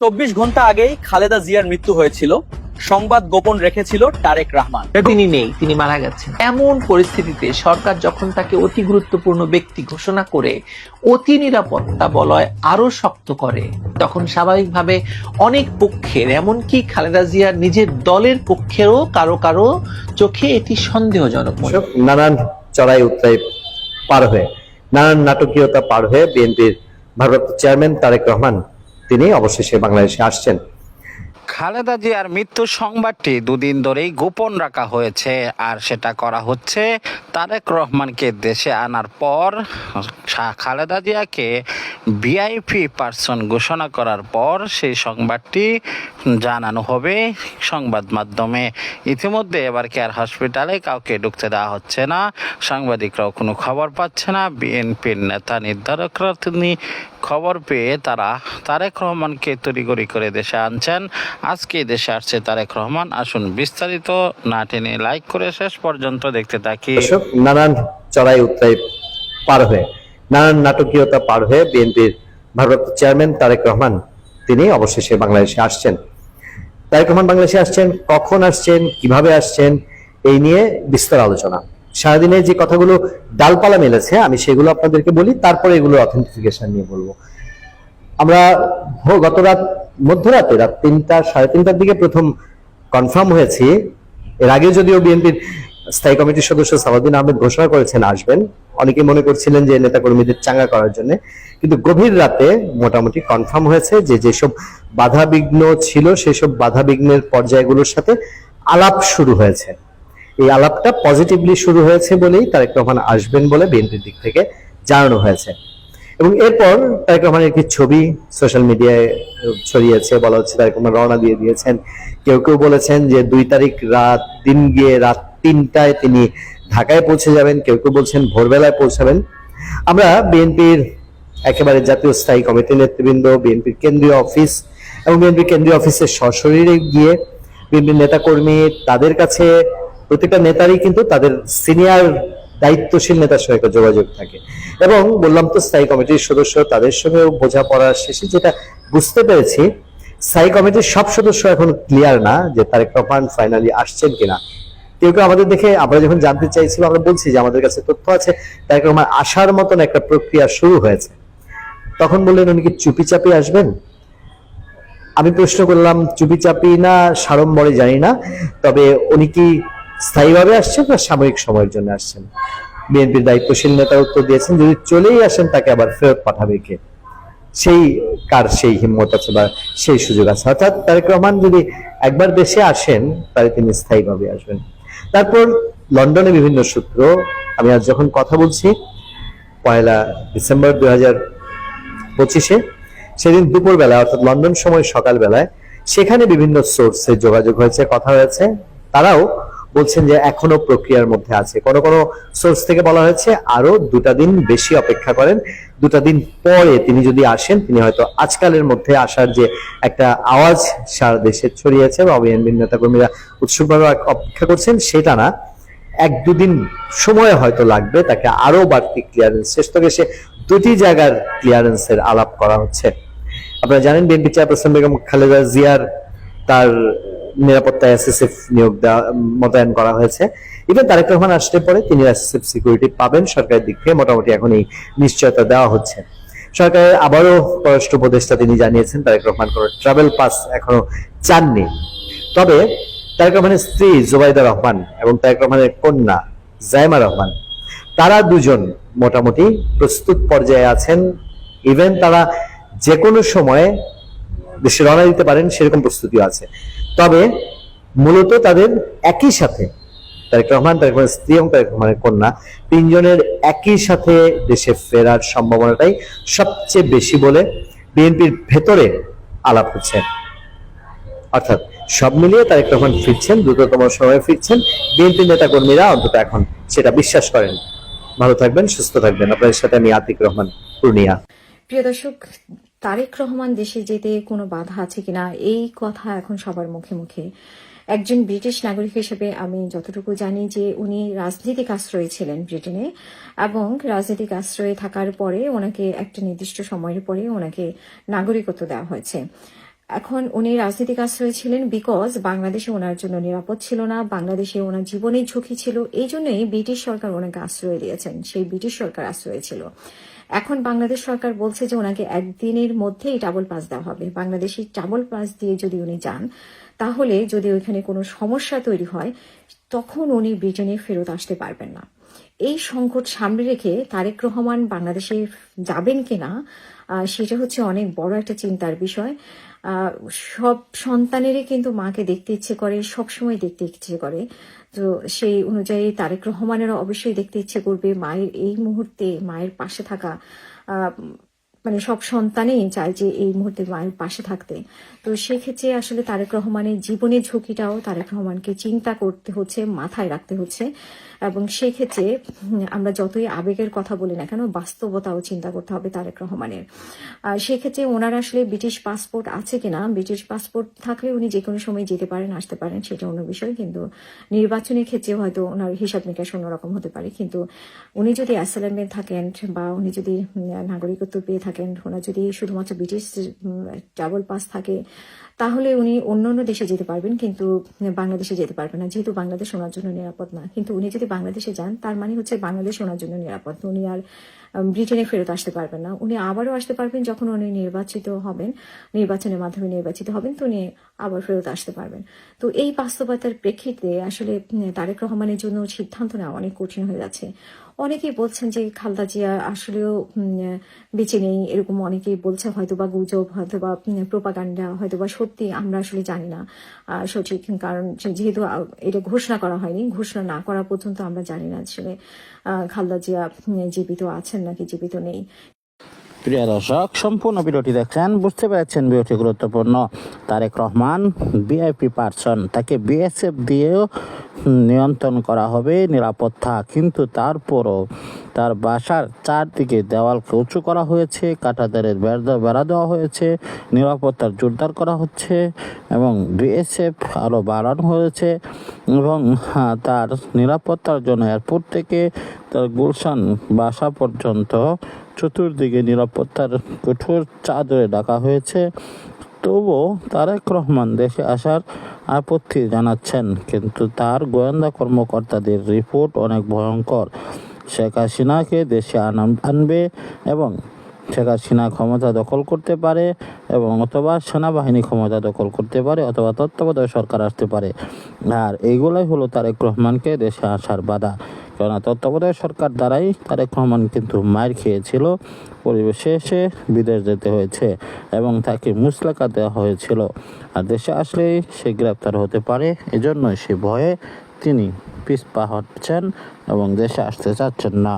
24 ঘন্টা আগেই খালেদা জিয়ার মৃত্যু হয়েছিল। সংবাদ গোপন রেখেছিল তারেক রহমান। তিনি নেই, তিনি মারা গেছেন। এমন পরিস্থিতিতে সরকার যখন তাকে অতি গুরুত্বপূর্ণ ব্যক্তি ঘোষণা করে অতি নিরাপত্তা বলয় আরো শক্ত করে, তখন স্বাভাবিকভাবে অনেক পক্ষের, এমনকি খালেদা জিয়ার নিজের দলের পক্ষেরও কারো কারো চোখে এটি সন্দেহজনক মনে হয়। নানান চড়াই উতরাই পার হয়ে, নানান নাটকীয়তা পার হয়ে বিএনপির ভারপ্রাপ্ত চেয়ারম্যান তারেক রহমান তিনি অবশেষে বাংলাদেশে আসছেন। খালেদা জিয়ার মৃত্যুর সংবাদটি দুদিন ধরেই গোপন রাখা হয়েছে, আর সেটা করা হচ্ছে তারেক রহমানকে দেশে আনার পর। খালেদা জিয়াকে ভিআইপি পার্সন ঘোষণা করার পর সেই সংবাদটি জানানো হবে সংবাদ মাধ্যমে। ইতিমধ্যে এবার কেয়ার হসপিটালে কাউকে ঢুকতে দেওয়া হচ্ছে না, সাংবাদিকরাও কোনো খবর পাচ্ছে না। বিএনপির নেতা নির্ধারকরা তিনি খবর পেয়ে তারা তারেক রহমানকে তড়িঘড়ি করে দেশে আনছেন। আজকে দেশে আসছে তারেক রহমান। আসুন বিস্তারিত না টেনে লাইক করে শেষ পর্যন্ত দেখতে থাকি। নানান চড়াই উতরাই পার হয়ে, নানান নাটকীয়তা পার হয়ে বিএনপির ভারপ্রাপ্ত চেয়ারম্যান তারেক রহমান তিনি অবশেষে বাংলাদেশে আসছেন। তারেক রহমান বাংলাদেশে আসছেন, কখন আসছেন, কিভাবে আসছেন, এই নিয়ে বিস্তর আলোচনা। সারাদিনে যে কথাগুলো ডালপালা মেলেছে আমি সেগুলো আপনাদেরকে বলি, তারপরে এগুলো অথেন্টিফিকেশন নিয়ে বলবো। আমরা গত রাত মধ্যরাতে রাত 3টা সাড়ে 3টার দিকে প্রথম কনফার্ম হয়েছি। এর আগে যদিও বিএনপির স্থায়ী কমিটির সদস্য সালাউদ্দিন আহমেদ ঘোষণা করেছেন আসবেন, অনেকে মনে করছিলেন যে নেতাকর্মীদের চাঙ্গা করার জন্য, কিন্তু গভীর রাতে মোটামুটি কনফার্ম হয়েছে যে যেসব বাধা বিঘ্ন ছিল সেসব বাধা বিঘ্নের পর্যায়গুলোর সাথে আলাপ শুরু হয়েছে। এই আলাপটা পজিটিভলি শুরু হয়েছে বলেই তারেক রহমান আসবেন বলে বিএনপির দিক থেকে জানানো হয়েছে। এবং এরপর তারেক রহমানের একটি ছবি সোশ্যাল মিডিয়ায় ছড়িয়েছে, বলা হচ্ছে তারেক রহমান রওনা দিয়ে দিয়েছেন। কেউ কেউ বলেছেন যে 2 তারিখ দিন গিয়ে রাত 3টায় তিনি ঢাকায় পৌঁছে যাবেন, কেউ কেউ বলছেন ভোরবেলায় পৌঁছাবেন। আমরা বিএনপির একেবারে জাতীয় স্থায়ী কমিটির নেতৃবৃন্দ, বিএনপির কেন্দ্রীয় অফিস এবং বিএনপির কেন্দ্রীয় অফিসের সশরীরে গিয়ে বিএনপির নেতাকর্মী, তাদের কাছে প্রত্যেকটা নেতারই কিন্তু তাদের সিনিয়র দায়িত্বশীল নেতার সঙ্গে একটা যোগাযোগ থাকে। এবং বললাম তো স্থায়ী কমিটির সদস্য, তাদের সঙ্গেও বোঝাপড়ার শেষে যেটা বুঝতে পেরেছি, স্থায়ী কমিটির সব সদস্য এখন ক্লিয়ার না যে তারেক রহমান ফাইনালি আসছেন কিনা। কেউ কেউ আমাদের দেখে, আমরা যখন জানতে চাইছিল আমরা বলছি যে আমাদের কাছে তথ্য আছে তারেক রহমান আসার মতন একটা প্রক্রিয়া শুরু হয়েছে। তখন বললেন উনি কি চুপিচাপি আসবেন। আমি প্রশ্ন করলাম চুপিচাপি না সাড়ম্বরে জানি না, তবে উনি কি স্থায়ীভাবে আসছেন না সাময়িক সময়ের জন্য আসছেন। বিএনপির দায়িত্বশীল নেতা উত্তর দিয়েছেন যদি চলেই আসেন তাকে আবার ফেরত পাঠাবে কে, সেই কার সেই হিম্মত আছে বা সেই সুযোগ আছে। অর্থাৎ তারেক রহমান যদি একবার দেশে আসেন তাহলে তিনি স্থায়ীভাবে আসবেন। তারপর লন্ডনে বিভিন্ন সূত্র, আমি আজ যখন কথা বলছি 1 ডিসেম্বর 2025, সেদিন দুপুর বেলা অর্থাৎ লন্ডন সময় সকাল বেলায় সেখানে বিভিন্ন সোর্সে যোগাযোগ হয়েছে, কথা হয়েছে। তারাও বলছেন যে এখনো প্রক্রিয়ার মধ্যে আছে। কোনো কোনো সোর্স থেকে বলা হয়েছে আরো 2টা দিন বেশি অপেক্ষা করেন, 2টা দিন পরে তিনি যদি আসেন তিনি হয়তো আজকালের মধ্যে আসার যে একটা আওয়াজ সারা দেশে ছড়িয়েছে বা বিএনপির নেতাকর্মীরা উৎসুকভাবে অপেক্ষা করছেন, সেটা না, 1-2 দিন সময় হয়তো লাগবে তাকে আরো বাড়তি ক্লিয়ারেন্স, শেষ থেকে সে 2টি জায়গার ক্লিয়ারেন্সের আলাপ করা হচ্ছে। আপনারা জানেন বিএনপি চেয়ারপারসন বেগম খালেদা জিয়ার তার নিরাপত্তায় এসএসএফ মোতায়েন করা হয়েছে। ইভেন তারেক রহমান আসলে পরে তিনি এসএসএফ সিকিউরিটি পাবেন সরকারের দিক থেকে, মোটামুটি এখন এই নিশ্চয়তা দেওয়া হচ্ছে। সরকারের আবারও পররাষ্ট্র উপদেষ্টা তিনি জানিয়েছেন তারেক রহমান কোনো ট্রাভেল পাস এখনো চাননি। তবে তারেক রহমানের স্ত্রী জুবাইদা রহমান এবং তারেক রহমানের কন্যা জাইমা রহমান, তারা দুজন মোটামুটি প্রস্তুত পর্যায়ে আছেন। ইভেন তারা যে কোনো সময়ে দেশে রওনা দিতে পারেন সেরকম প্রস্তুতিও আছে। তবে মূলত তাদের একই সাথে তারেক রহমান, তারেক রহমানের স্ত্রী এবং তারেক রহমানের কন্যা 3 জনের একই সাথে দেশে ফেরার সম্ভাবনাটাই সবচেয়ে বেশি বলে বিএনপির ভেতরে আলাপ হচ্ছে। অর্থাৎ সব মিলিয়ে তারেক রহমান ফিরছেন, দ্রুততম সময়ে ফিরছেন। বিএনপির নেতা কর্মীরা অন্তত এখন সেটা বিশ্বাস করেন। ভালো থাকবেন, সুস্থ থাকবেন। আপনাদের সাথে আমি আতিক রহমান, পূর্ণিয়া। প্রিয় দর্শক, তারেক রহমান দেশে যেতে কোনো বাধা আছে কিনা এই কথা এখন সবার মুখে মুখে। একজন ব্রিটিশ নাগরিক হিসেবে আমি যতটুকু জানি যে উনি রাজনৈতিক আশ্রয়ে ছিলেন ব্রিটেনে, এবং রাজনৈতিক আশ্রয়ে থাকার পরে ওনাকে একটা নির্দিষ্ট সময়ের পরে ওনাকে নাগরিকত্ব দেওয়া হয়েছে। এখন উনি রাজনৈতিক আশ্রয় ছিলেন বিকজ বাংলাদেশে ওনার জন্য নিরাপদ ছিল না, বাংলাদেশে ওনার জীবনের ঝুঁকি ছিল, এই জন্যই ব্রিটিশ সরকার ওনাকে আশ্রয় দিয়েছেন, সেই ব্রিটিশ সরকার আশ্রয় ছিল। এখন বাংলাদেশ সরকার বলছে যে ওনাকে একদিনের মধ্যেই ডাবল পাস দেওয়া হবে। বাংলাদেশি ডাবল পাস দিয়ে যদি উনি যান, তাহলে যদি ওইখানে কোনো সমস্যা তৈরি হয় তখন উনি ব্রিটেনে ফেরত আসতে পারবেন না। এই সংকট সামনে রেখে তারেক রহমান বাংলাদেশে যাবেন কিনা সেটা হচ্ছে অনেক বড় একটা চিন্তার বিষয়। সব সন্তানেরই কিন্তু মাকে দেখতে ইচ্ছে করে, সবসময় দেখতে ইচ্ছে করে। তো সেই অনুযায়ী তারেক রহমানেরও অবশ্যই দেখতে ইচ্ছে করবে মায়ের এই মুহূর্তে মায়ের পাশে থাকা। মানে সব সন্তানই চায় যে এই মুহূর্তে মায়ের পাশে থাকতে। তো সেক্ষেত্রে আসলে তারেক রহমানের জীবনের ঝুঁকিটাও তারেক রহমানকে চিন্তা করতে হচ্ছে, মাথায় রাখতে হচ্ছে। এবং সেক্ষেত্রে আমরা যতই আবেগের কথা বলি না কেন, বাস্তবতাও চিন্তা করতে হবে তারেক রহমানের। সেক্ষেত্রে ওনার আসলে ব্রিটিশ পাসপোর্ট আছে কিনা, ব্রিটিশ পাসপোর্ট থাকলে উনি যে কোনো সময় যেতে পারেন, আসতে পারেন, সেটা অন্য বিষয়। কিন্তু নির্বাচনের ক্ষেত্রে হয়তো ওনার হিসাব নিকাশ অন্যরকম হতে পারে। কিন্তু উনি যদি অ্যাসাইলামে থাকেন বা উনি যদি নাগরিকত্ব পেয়ে থাকেন, ওনার যদি শুধুমাত্র ব্রিটিশ ডাবল পাস থাকে, তাহলে উনি অন্য অন্য দেশে যেতে পারবেন, কিন্তু বাংলাদেশে যেতে পারবেন না, যেহেতু বাংলাদেশ ওনার জন্য নিরাপদ না। কিন্তু উনি যদি বাংলাদেশে যান, তার মানে হচ্ছে বাংলাদেশ ওনার জন্য নিরাপদ। উনি আর ব্রিটেনে ফেরত আসতে পারবেন না। উনি আবারও আসতে পারবেন যখন উনি নির্বাচিত হবেন, নির্বাচনের মাধ্যমে নির্বাচিত হবেন, তো উনি আবার ফেরত আসতে পারবেন। তো এই বাস্তবতার প্রেক্ষিতে আসলে তারেক রহমানের জন্য সিদ্ধান্ত নেওয়া অনেক কঠিন হয়ে যাচ্ছে। অনেকেই বলছেন যে খালেদা জিয়া আসলেও বেঁচে নেই, এরকম অনেকেই বলছে, হয়তো বা গুজব, হয়তো বা প্রোপাগান্ডা, হয়তো বা সত্যি, আমরা আসলে জানি না সঠিক। কারণ যেহেতু এটা ঘোষণা করা হয়নি, ঘোষণা না করা পর্যন্ত আমরা জানি না আসলে খালেদা জিয়া জীবিত আছেন নাকি জীবিত নেই। প্রিয় দর্শক, সম্পূর্ণ ভিডিওটি দেখছেন, বুঝতে পেরেছেন ভিডিওটি গুরুত্বপূর্ণ। তারেক রহমান ভিআইপি পারসন, তাকে বিএসএফ দিয়েও নিয়ন্ত্রণ করা হবে নিরাপত্তা, কিন্তু তারপরও তার বাসার চারদিকে দেওয়ালকে উঁচু করা হয়েছে, কাঁটাতারের বেড়া দেওয়া হয়েছে, নিরাপত্তার জোরদার করা হচ্ছে এবং বিএসএফ আরও বাড়ানো হয়েছে। এবং তার নিরাপত্তার জন্য এয়ারপোর্ট থেকে তার গুলশান বাসা পর্যন্ত চতুর্দিকে নিরাপত্তার কঠোর চাদরে ঢাকা হয়েছে। তবুও তারেক রহমান দেশে আসার আপত্তি জানাচ্ছেন, কিন্তু তার গোয়েন্দা কর্মকর্তাদের রিপোর্ট অনেক ভয়ঙ্কর। শেখ হাসিনাকে দেশে আনবে এবং শেখ হাসিনা ক্ষমতা দখল করতে পারে, এবং অথবা সেনাবাহিনী ক্ষমতা দখল করতে পারে, অথবা তত্ত্বাবধায়ক সরকার আসতে পারে। আর এইগুলাই হলো তারেক রহমানকে দেশে আসার বাধা। কেননা তত্ত্বাবধায়ক সরকার দ্বারাই তারেক রহমান কিন্তু মার খেয়েছিল, পরিবেশে এসে বিদেশ যেতে হয়েছে এবং তাকে মুচলেকা দেওয়া হয়েছিল। আর দেশে আসলেই সে গ্রেপ্তার হতে পারে, এজন্যই সে ভয়ে তিনি পিছপা হচ্ছেন এবং দেশে আসতে চাচ্ছেন না।